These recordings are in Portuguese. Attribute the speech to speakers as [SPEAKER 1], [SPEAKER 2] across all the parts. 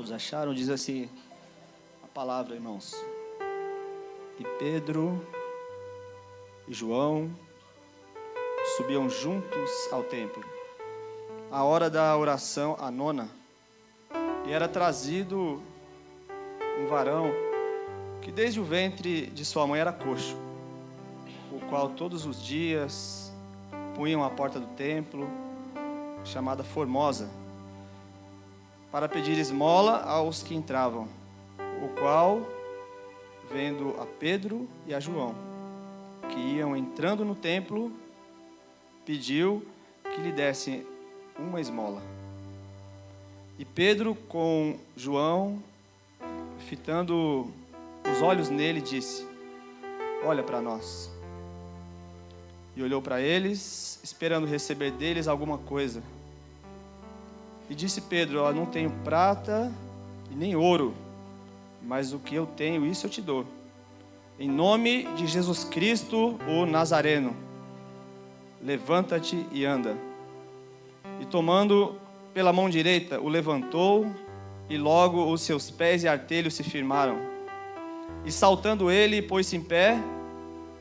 [SPEAKER 1] Todos acharam? Diz assim a palavra, irmãos. E Pedro e João subiam juntos ao templo, à hora da oração, a nona, e era trazido um varão que desde o ventre de sua mãe era coxo, o qual todos os dias punham à porta do templo, chamada Formosa, para pedir esmola aos que entravam, o qual, vendo a Pedro e a João, que iam entrando no templo, pediu que lhe dessem uma esmola. E Pedro, com João, fitando os olhos nele, disse: olha para nós. E olhou para eles, esperando receber deles alguma coisa. E disse Pedro: eu não tenho prata e nem ouro, mas o que eu tenho, isso eu te dou. Em nome de Jesus Cristo, o Nazareno, levanta-te e anda. E tomando pela mão direita, o levantou, e logo os seus pés e artelhos se firmaram. E saltando ele, pôs-se em pé,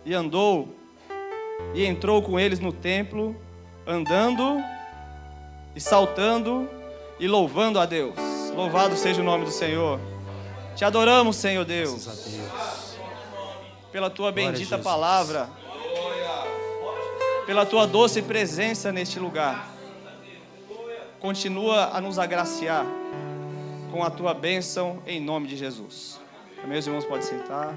[SPEAKER 1] e andou, e entrou com eles no templo, andando, e saltando, e louvando a Deus. Louvado seja o nome do Senhor. Te adoramos, Senhor Deus, pela tua bendita palavra, pela tua doce presença neste lugar. Continua a nos agraciar com a tua bênção em nome de Jesus. Meus irmãos, podem sentar.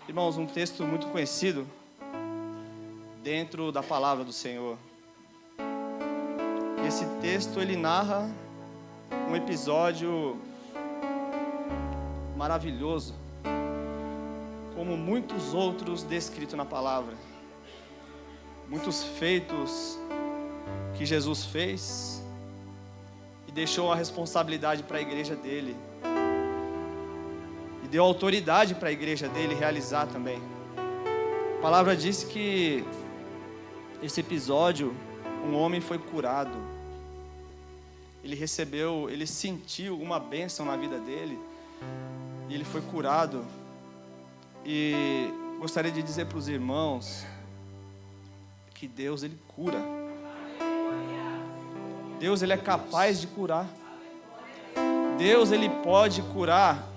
[SPEAKER 1] Irmãos, um texto muito conhecido dentro da palavra do Senhor. Esse texto, ele narra um episódio maravilhoso, como muitos outros descritos na palavra. Muitos feitos que Jesus fez e deixou a responsabilidade para a igreja dele. E deu autoridade para a igreja dele realizar também. A palavra diz que esse episódio, um homem foi curado. Ele sentiu uma bênção na vida dele. E ele foi curado. E gostaria de dizer para os irmãos que Deus, ele cura. Deus, ele é capaz de curar. Deus, ele pode curar.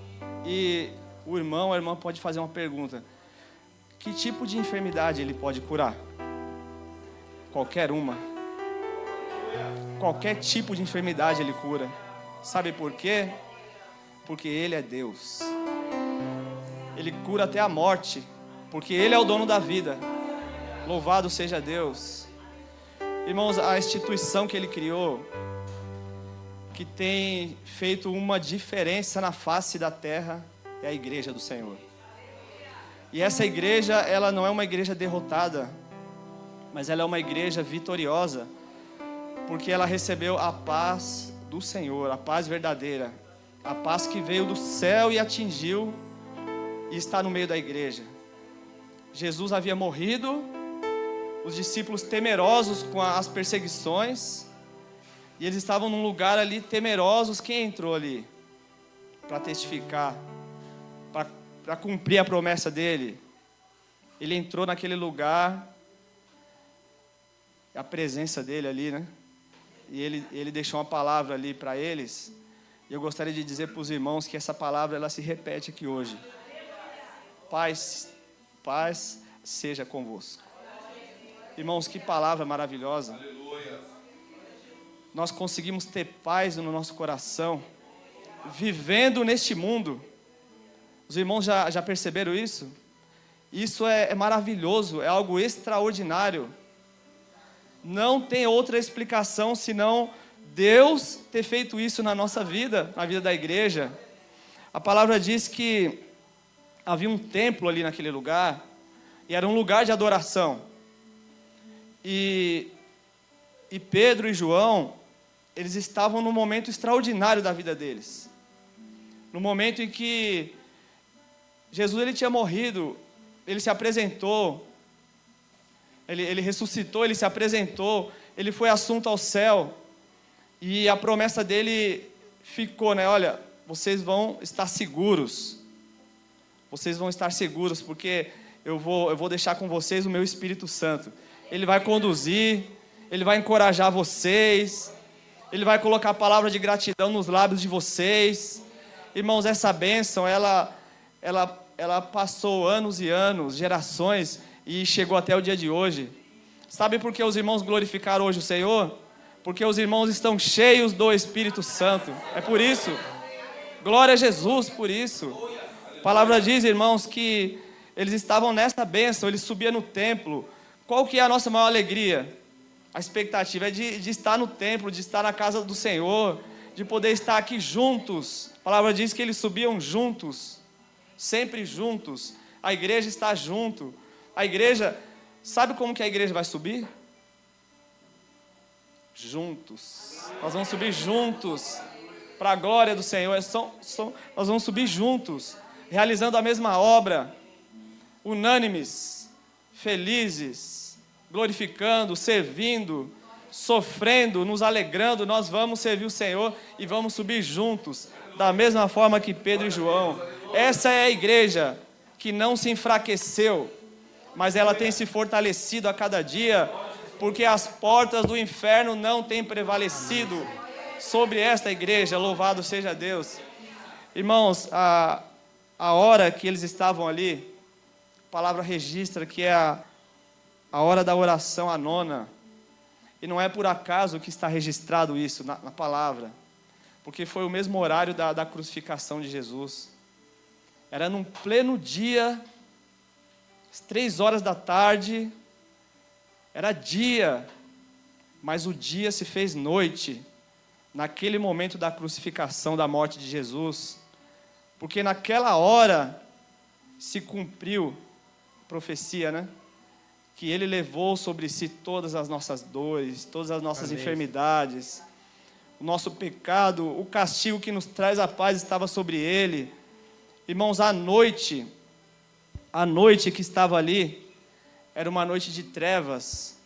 [SPEAKER 1] E o irmão, a irmã pode fazer uma pergunta: que tipo de enfermidade ele pode curar? Qualquer uma. Qualquer tipo de enfermidade ele cura. Sabe por quê? Porque ele é Deus. Ele cura até a morte, porque ele é o dono da vida. Louvado seja Deus. Irmãos, a instituição que ele criou, que tem feito uma diferença na face da terra, é a igreja do Senhor. E essa igreja, ela não é uma igreja derrotada, mas ela é uma igreja vitoriosa, porque ela recebeu a paz do Senhor, a paz verdadeira, a paz que veio do céu e atingiu e está no meio da igreja. Jesus havia morrido, os discípulos temerosos com as perseguições, e eles estavam num lugar ali temerosos. Quem entrou ali para testificar, para cumprir a promessa dele? Ele entrou naquele lugar, a presença dele ali, né? E ele deixou uma palavra ali para eles. E eu gostaria de dizer para os irmãos que essa palavra, ela se repete aqui hoje. Paz seja convosco. Irmãos, que palavra maravilhosa. Nós conseguimos ter paz no nosso coração, vivendo neste mundo. Os irmãos já perceberam isso? Isso é maravilhoso, é algo extraordinário. Não tem outra explicação senão Deus ter feito isso na nossa vida, na vida da igreja. A palavra diz que havia um templo ali naquele lugar, e era um lugar de adoração. E Pedro e João, eles estavam num momento extraordinário da vida deles. No momento em que Jesus, ele tinha morrido, ele se apresentou, ele ressuscitou, ele se apresentou, ele foi assunto ao céu. E a promessa dele ficou, né? Olha, vocês vão estar seguros. Vocês vão estar seguros, porque eu vou deixar com vocês o meu Espírito Santo. Ele vai conduzir, ele vai encorajar vocês, ele vai colocar a palavra de gratidão nos lábios de vocês. Irmãos, essa bênção, ela passou anos e anos, gerações, e chegou até o dia de hoje. Sabe por que os irmãos glorificaram hoje o Senhor? Porque os irmãos estão cheios do Espírito Santo. É por isso. Glória a Jesus por isso. A palavra diz, irmãos, que eles estavam nessa bênção, eles subiam no templo. Qual que é a nossa maior alegria? A expectativa é de estar no templo, de estar na casa do Senhor, de poder estar aqui juntos. A palavra diz que eles subiam juntos, sempre juntos. A igreja está junto. A igreja, sabe como que a igreja vai subir? Juntos. Nós vamos subir juntos para a glória do Senhor. Nós vamos subir juntos, realizando a mesma obra, unânimes, felizes, glorificando, servindo, sofrendo, nos alegrando. Nós vamos servir o Senhor e vamos subir juntos, da mesma forma que Pedro e João. Essa é a igreja que não se enfraqueceu, mas ela tem se fortalecido a cada dia, porque as portas do inferno não têm prevalecido sobre esta igreja. Louvado seja Deus. Irmãos, a hora que eles estavam ali, a palavra registra que é a hora da oração, a nona. E não é por acaso que está registrado isso na palavra, porque foi o mesmo horário da crucificação de Jesus. Era num pleno dia, às 3 horas da tarde, era dia, mas o dia se fez noite, naquele momento da crucificação, da morte de Jesus, porque naquela hora se cumpriu a profecia, né? Que Ele levou sobre si todas as nossas dores, todas as nossas enfermidades, o nosso pecado, o castigo que nos traz a paz estava sobre Ele. Irmãos, a noite que estava ali, era uma noite de trevas,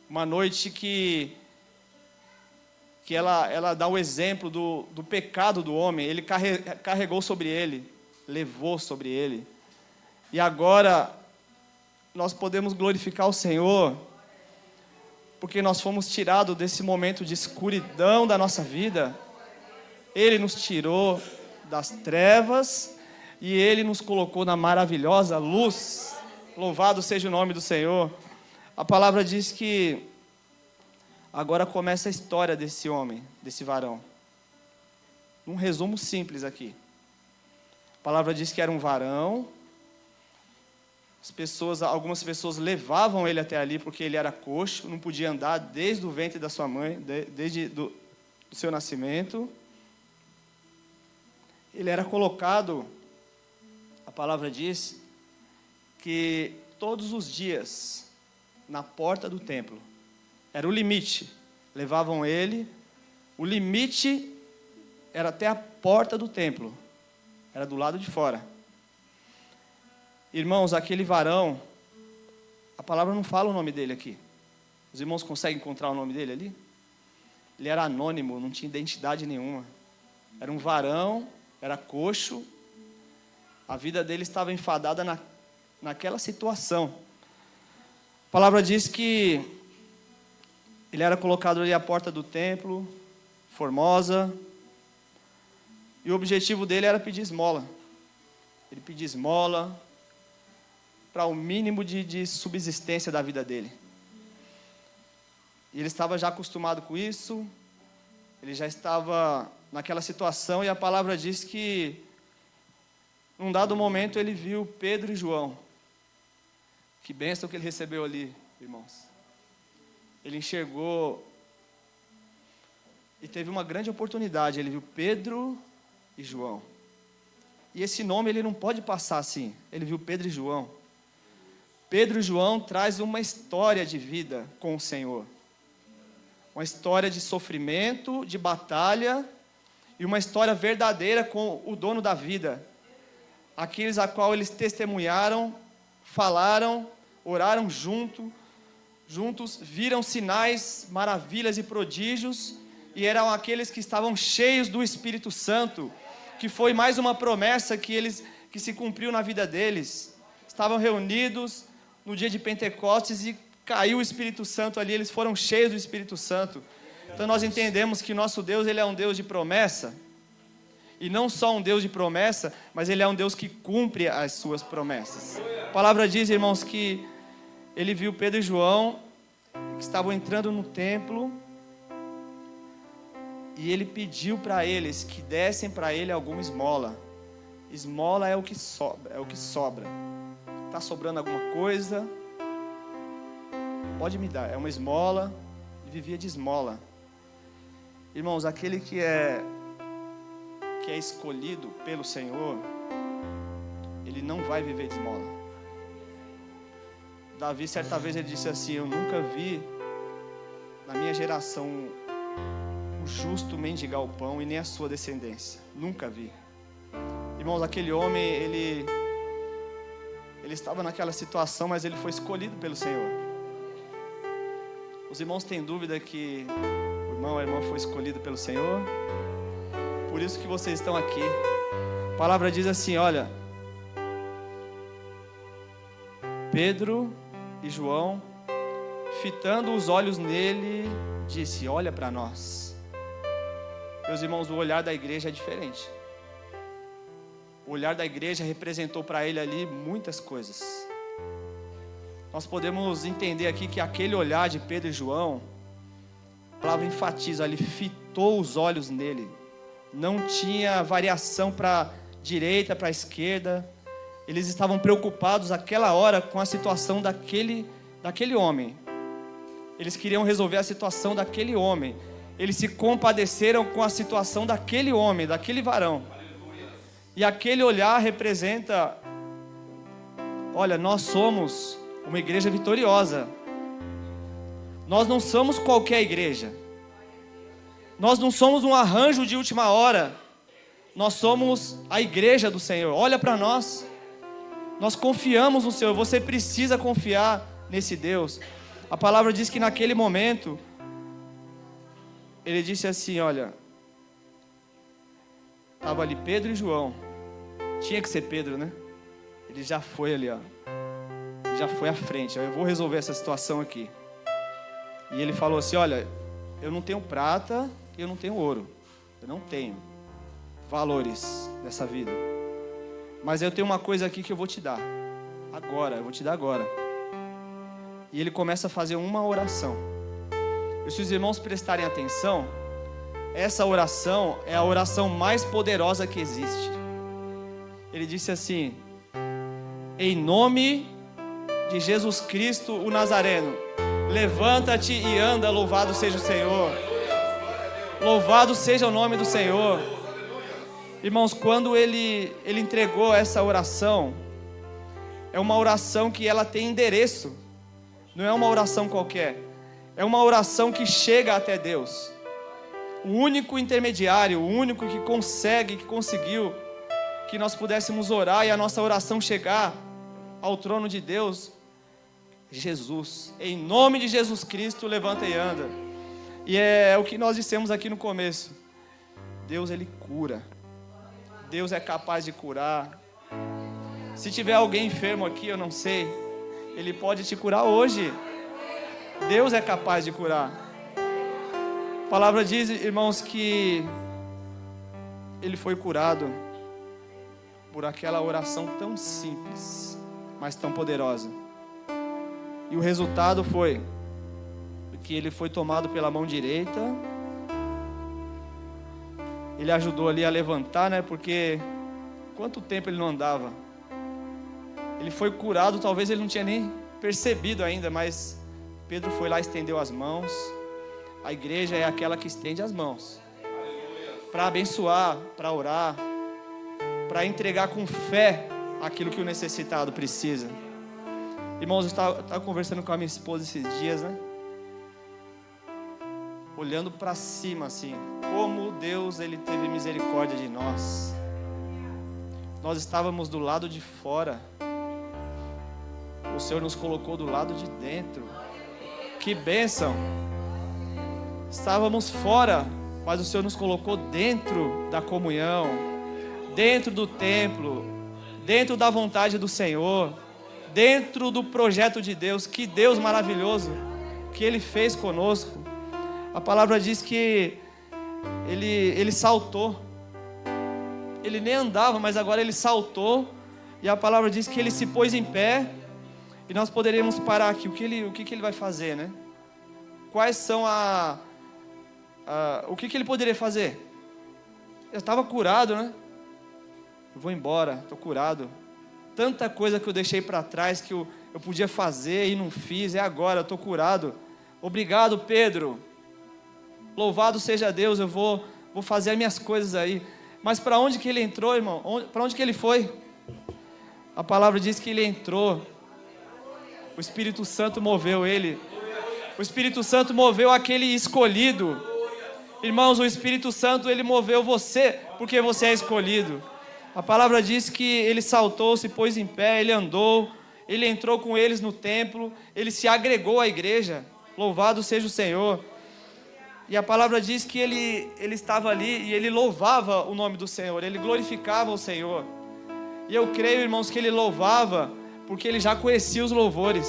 [SPEAKER 1] uma noite que ela dá o exemplo do pecado do homem. Ele carregou sobre ele, levou sobre ele. E agora nós podemos glorificar o Senhor, porque nós fomos tirados desse momento de escuridão da nossa vida. Ele nos tirou das trevas e Ele nos colocou na maravilhosa luz. Louvado seja o nome do Senhor. A palavra diz que agora começa a história desse homem, desse varão. Um resumo simples aqui. A palavra diz que era um varão. Algumas pessoas levavam ele até ali porque ele era coxo, não podia andar desde o ventre da sua mãe, desde do seu nascimento. Ele era colocado, a palavra diz, que todos os dias, na porta do templo, era o limite, levavam ele, o limite era até a porta do templo, era do lado de fora. Irmãos, aquele varão, a palavra não fala o nome dele aqui. Os irmãos conseguem encontrar o nome dele ali? Ele era anônimo, não tinha identidade nenhuma. Era um varão, era coxo. A vida dele estava enfadada naquela situação. A palavra diz que ele era colocado ali à porta do templo, Formosa, e o objetivo dele era pedir esmola. Ele pedia esmola para o mínimo de subsistência da vida dele. E ele estava já acostumado com isso, ele já estava naquela situação, e a palavra diz que, num dado momento, ele viu Pedro e João. Que bênção que ele recebeu ali, irmãos. Ele enxergou e teve uma grande oportunidade. Ele viu Pedro e João. E esse nome ele não pode passar assim. Ele viu Pedro e João. Pedro e João traz uma história de vida com o Senhor. Uma história de sofrimento, de batalha, e uma história verdadeira com o dono da vida. Aqueles a qual eles testemunharam, falaram, oraram juntos, viram sinais, maravilhas e prodígios, e eram aqueles que estavam cheios do Espírito Santo, que foi mais uma promessa que se cumpriu na vida deles. Estavam reunidos no dia de Pentecostes e caiu o Espírito Santo ali, eles foram cheios do Espírito Santo. Então nós entendemos que nosso Deus, ele é um Deus de promessa, e não só um Deus de promessa, mas ele é um Deus que cumpre as suas promessas. A palavra diz, irmãos, que ele viu Pedro e João, que estavam entrando no templo, e ele pediu para eles que dessem para ele alguma esmola. Esmola é o que sobra. Está sobrando alguma coisa? Pode me dar. É uma esmola. Ele vivia de esmola. Irmãos, aquele que é escolhido pelo Senhor, ele não vai viver de esmola. Davi, certa vez, ele disse assim: eu nunca vi na minha geração o justo mendigar o pão e nem a sua descendência. Nunca vi. Irmãos, aquele homem, ele estava naquela situação, mas ele foi escolhido pelo Senhor. Os irmãos têm dúvida que o irmão, a irmã foi escolhido pelo Senhor? Por isso que vocês estão aqui. A palavra diz assim, olha: Pedro e João, fitando os olhos nele, disse: olha para nós. Meus irmãos, o olhar da igreja é diferente. O olhar da igreja representou para ele ali muitas coisas. Nós podemos entender aqui que aquele olhar de Pedro e João, a palavra enfatiza, ele fitou os olhos nele. Não tinha variação para a direita, para a esquerda. Eles estavam preocupados naquela hora com a situação daquele homem. Eles queriam resolver a situação daquele homem. Eles se compadeceram com a situação daquele homem, daquele varão. E aquele olhar representa: olha, nós somos uma igreja vitoriosa. Nós não somos qualquer igreja. Nós não somos um arranjo de última hora. Nós somos a igreja do Senhor. Olha para nós. Nós confiamos no Senhor. Você precisa confiar nesse Deus. A palavra diz que naquele momento, ele disse assim, olha, estava ali Pedro e João. Tinha que ser Pedro, né? Ele já foi ali, ó. Já foi à frente. Eu vou resolver essa situação aqui. E ele falou assim, olha, eu não tenho prata, eu não tenho ouro. Eu não tenho valores dessa vida. Mas eu tenho uma coisa aqui que eu vou te dar. Agora, eu vou te dar agora. E ele começa a fazer uma oração. E se os irmãos prestarem atenção, essa oração é a oração mais poderosa que existe. Ele disse assim: em nome de Jesus Cristo, o Nazareno, levanta-te e anda, louvado seja o Senhor. Louvado seja o nome do Senhor. Irmãos, quando ele entregou essa oração, é uma oração que ela tem endereço. Não é uma oração qualquer. É uma oração que chega até Deus. O único intermediário, o único que conseguiu que nós pudéssemos orar e a nossa oração chegar ao trono de Deus, Jesus. Em nome de Jesus Cristo, levanta e anda. E é o que nós dissemos aqui no começo. Deus, Ele cura. Deus é capaz de curar. Se tiver alguém enfermo aqui, eu não sei, Ele pode te curar hoje. Deus é capaz de curar. A palavra diz, irmãos, que ele foi curado por aquela oração tão simples, mas tão poderosa. E o resultado foi que ele foi tomado pela mão direita. Ele ajudou ali a levantar, né? Porque quanto tempo ele não andava? Ele foi curado, talvez ele não tinha nem percebido ainda, mas Pedro foi lá e estendeu as mãos. A igreja é aquela que estende as mãos para abençoar, para orar, para entregar com fé aquilo que o necessitado precisa. Irmãos, eu estava conversando com a minha esposa esses dias, né? Olhando para cima assim, como Deus, Ele teve misericórdia de nós. Nós estávamos do lado de fora, o Senhor nos colocou do lado de dentro. Que bênção! Estávamos fora, mas o Senhor nos colocou dentro da comunhão, dentro do templo, dentro da vontade do Senhor, dentro do projeto de Deus. Que Deus maravilhoso que Ele fez conosco. A palavra diz que ele saltou. Ele nem andava, mas agora ele saltou. E a palavra diz que ele se pôs em pé. E nós poderíamos parar aqui. O que ele vai fazer, né? Quais são o que ele poderia fazer? Eu estava curado, né? Eu vou embora, estou curado. Tanta coisa que eu deixei para trás que eu podia fazer e não fiz. É agora, eu estou curado. Obrigado, Pedro. Louvado seja Deus, eu vou fazer as minhas coisas aí. Mas para onde que ele entrou, irmão? Para onde que ele foi? A palavra diz que ele entrou. O Espírito Santo moveu ele. O Espírito Santo moveu aquele escolhido. Irmãos, o Espírito Santo, ele moveu você, porque você é escolhido. A palavra diz que ele saltou, se pôs em pé, ele andou, ele entrou com eles no templo, ele se agregou à igreja. Louvado seja o Senhor. E a palavra diz que ele estava ali e ele louvava o nome do Senhor, ele glorificava o Senhor. E eu creio, irmãos, que ele louvava porque ele já conhecia os louvores.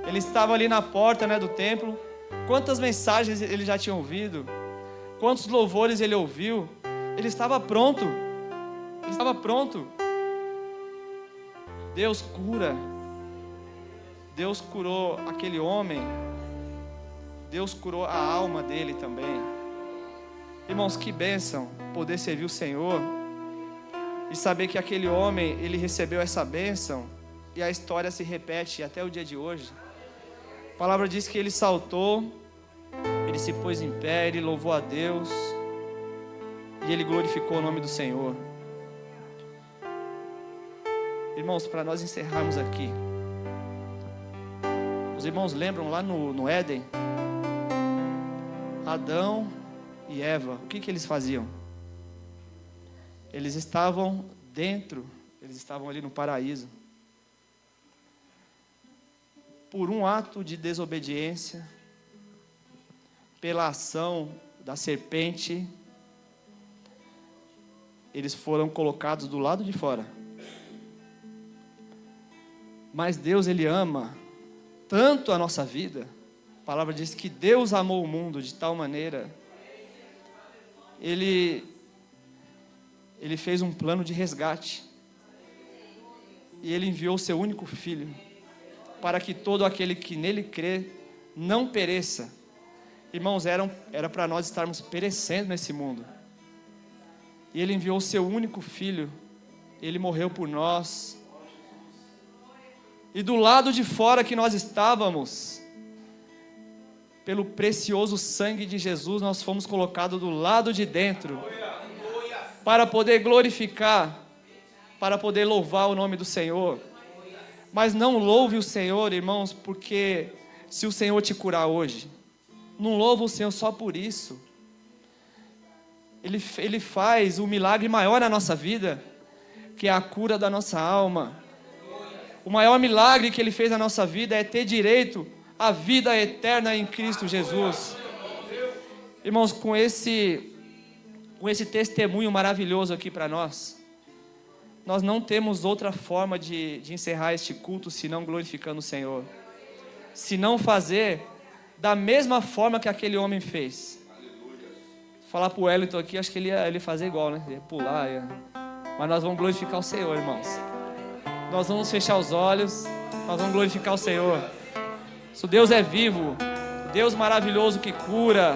[SPEAKER 1] Ele estava ali na porta, né, do templo. Quantas mensagens ele já tinha ouvido? Quantos louvores ele ouviu? Ele estava pronto. Ele estava pronto. Deus cura. Deus curou aquele homem. Deus curou a alma dele também. Irmãos, que bênção poder servir o Senhor e saber que aquele homem, ele recebeu essa bênção e a história se repete até o dia de hoje. A palavra diz que ele saltou, ele se pôs em pé, ele louvou a Deus e ele glorificou o nome do Senhor. Irmãos, para nós encerrarmos aqui, os irmãos lembram lá no Éden? Adão e Eva, o que eles faziam? Eles estavam dentro, eles estavam ali no paraíso. Por um ato de desobediência, pela ação da serpente, eles foram colocados do lado de fora. Mas Deus, Ele ama tanto a nossa vida. A palavra diz que Deus amou o mundo de tal maneira. Ele fez um plano de resgate. E Ele enviou o seu único Filho, para que todo aquele que nele crê não pereça. Irmãos, era para nós estarmos perecendo nesse mundo. E Ele enviou o seu único Filho. Ele morreu por nós. E do lado de fora que nós estávamos, pelo precioso sangue de Jesus, nós fomos colocados do lado de dentro, para poder glorificar, para poder louvar o nome do Senhor. Mas não louve o Senhor, irmãos, porque se o Senhor te curar hoje, não louva o Senhor só por isso. Ele faz o milagre maior na nossa vida, que é a cura da nossa alma. O maior milagre que Ele fez na nossa vida é ter direito à vida eterna em Cristo Jesus. Irmãos, com esse testemunho maravilhoso aqui para nós não temos outra forma de encerrar este culto senão glorificando o Senhor. Se não fazer da mesma forma que aquele homem fez. Falar para o Wellington aqui, acho que ele ia fazer igual, né? Ia pular, Mas nós vamos glorificar o Senhor, irmãos. Nós vamos fechar os olhos, nós vamos glorificar o Senhor. Se Deus é vivo, Deus maravilhoso que cura,